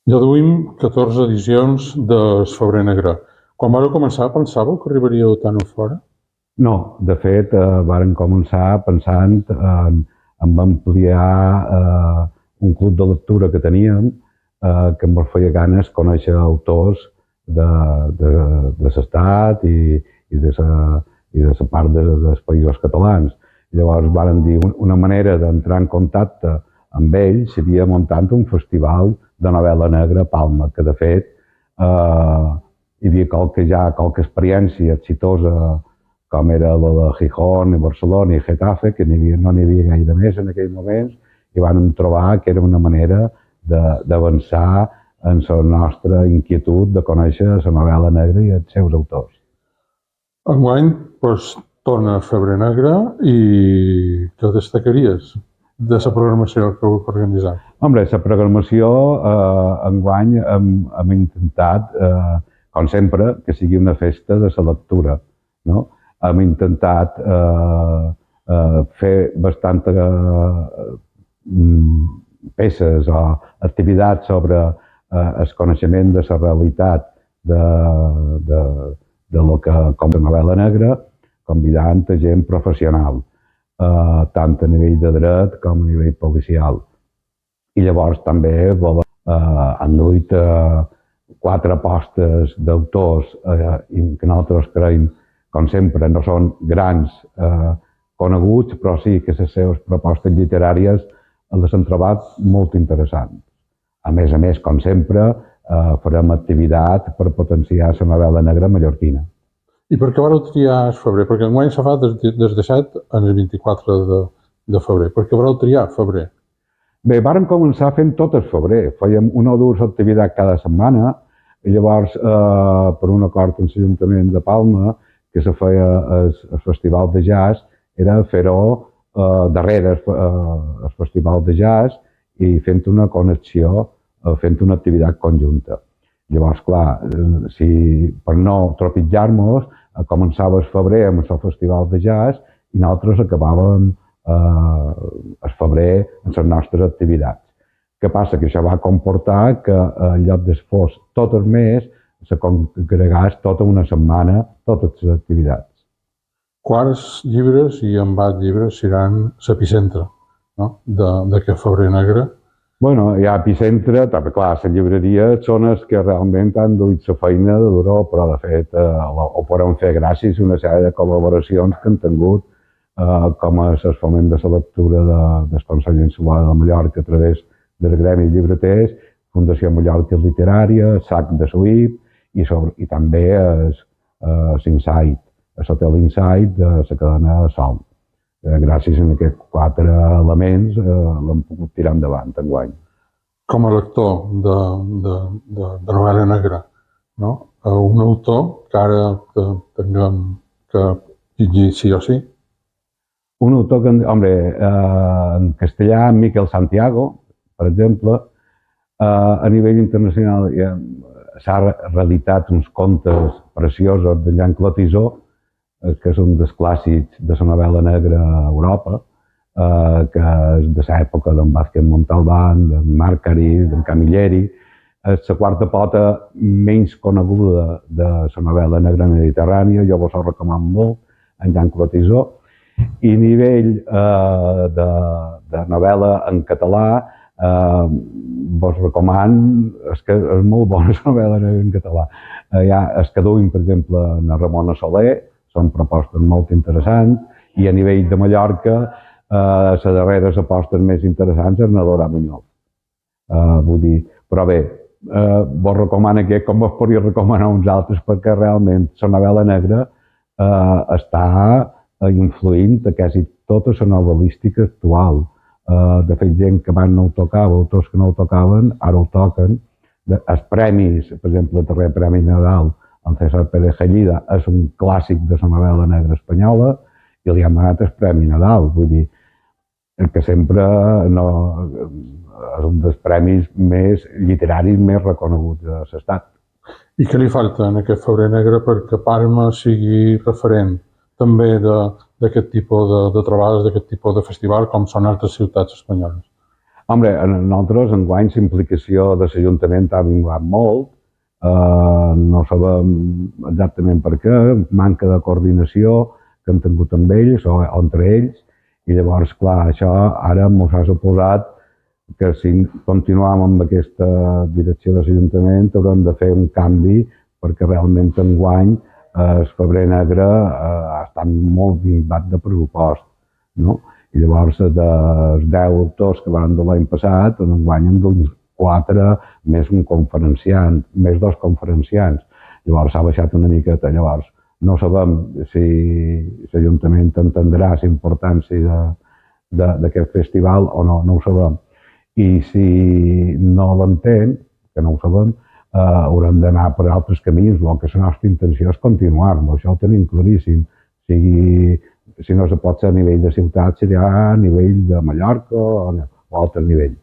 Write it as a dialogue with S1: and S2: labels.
S1: Ja duim 14 edicions del Febrer Negre. Quan vareu començar, pensàveu que arribaríeu tan a fora?
S2: No, de fet, varen començar pensant en ampliar un club de lectura que teníem, que ens feia ganes conèixer autors de l'estat i de la part dels països catalans. Llavors varen dir una manera d'entrar en contacte amb ells seria muntant un festival de novel·la negra a Palma, que de fet hi havia qualque experiència exitosa com era la de Gijón, Barcelona i Getafe, que no n'hi havia gaire més en aquells moments, i vam trobar que era una manera d'avançar en la nostra inquietud de conèixer la novel·la negra i els seus autors.
S1: Enguany, doncs, torna Febrer Negre i què destacaries de la programació que heu organitzat?
S2: Hombre, la programació enguany hem intentat, com sempre, que sigui una festa de la lectura, no? Hem intentat fer bastantes peces o activitats sobre el coneixement de la realitat de lo que com la novel·la negra, convidant a gent professional, tant a nivell de dret com a nivell policial. I llavors també han duit 4 apostes d'autors que nosaltres creiem, com sempre, no són grans coneguts, però sí que les seves propostes literàries les hem trobat molt interessants. A més, com sempre, farem activitat per potenciar la novel·la negra mallorquina.
S1: I per què vareu triar el febrer? Perquè enguany se fa des de 7 al 24 de febrer. Per què vareu triar febrer?
S2: Bé, vàrem començar fent tot el febrer. Fèiem una o dues activitats cada setmana, i llavors, per un acord amb l'Ajuntament de Palma, que se feia el Festival de Jazz, era fer-ho darrere el Festival de Jazz i fent una connexió, fent una activitat conjunta. Llavors, clar, per no tropitjar-nos, començava el febrer amb el Festival de Jazz i nosaltres acabàvem el febrer en les nostres activitats. Què passa? Que això va comportar que en lloc de fos tot el mes, se congregés tota una setmana totes les activitats.
S1: Quants llibres i embat llibres seran l'epicentre, no? d'aquest Febrer Negre?
S2: Bueno, hi ha epicentre, també, clar, les llibreries són les que realment han duit la feina de duró, però de fet ho podem fer gràcies a una sèrie de col·laboracions que han tingut, com el foment de la lectura del Consell Insular de Mallorca a través del Gremi de Llibreters, Fundació Mallorca Literària, SAC de SUIP i també l'Insight, l'Hotel Insight de la cadena Sol. Gràcies a aquests 4 elements l'hem pogut tirar endavant enguany.
S1: Com a lector de novel·la negra, no? Un autor que ara tinguem que llegir sí o sí?
S2: Un autor que, en castellà, Miquel Santiago, per exemple, a nivell internacional s'ha reeditat uns contes preciosos de Jean Clotisot, que és un dels clàssics de la novel·la negra a Europa, que és de l'època d'en Vázquez Montalbán, d'en Marc Carís, d'en Camilleri. És la quarta pota menys coneguda de la novel·la negra mediterrània, jo vos ho recomano molt, en Jean Clotisot. I a nivell de novel·la en català, vos recomano, és que és molt bona la novel·la negra en català. Hi ha el que duim, per exemple, en Ramona Soler, són propostes molt interessants, i a nivell de Mallorca, les darreres apostes més interessants és la Dora Muñoz. Però bé, vos recomano aquest com vos podria recomanar uns altres, perquè realment la novel·la negra està influint a quasi tota la novel·lística actual. De fet, gent que abans no ho tocava, autors que no ho tocaven, ara ho toquen. Els premis, per exemple, el darrer Premi Nadal, el César Pérez Gallida, és un clàssic de la novel·la negra espanyola i li han donat el Premi Nadal. Vull dir, que sempre és un dels premis més literaris més reconeguts de l'estat.
S1: I què li falta en aquest Febrer Negre perquè Palma sigui referent també d'aquest tipus de trobades, d'aquest tipus de festival, com són altres ciutats espanyoles?
S2: Home, nosaltres enguany la implicació de l'Ajuntament ha vingut molt, no sabem exactament per què, manca de coordinació que han tingut amb ells o entre ells, i llavors, clar, això ara ens ha suposat que si continuem amb aquesta direcció de l'Ajuntament haurem de fer un canvi perquè realment enguany el febrer negre ha estat molt minvat de pressupost, no? I llavors, dels 10 autors que van de l'any passat, enguany en d'un 4 més un conferenciant, més 2 conferenciants. Llavors s'ha baixat una miqueta. Llavors, no sabem si l'Ajuntament entendrà la importància d'aquest festival o no, no ho sabem. I si no l'entén, que no ho sabem, haurem d'anar per altres camins. El que la nostra intenció és continuar-lo, això ho tenim claríssim. Si no se pot ser a nivell de ciutat, serà a nivell de Mallorca o a altre nivell.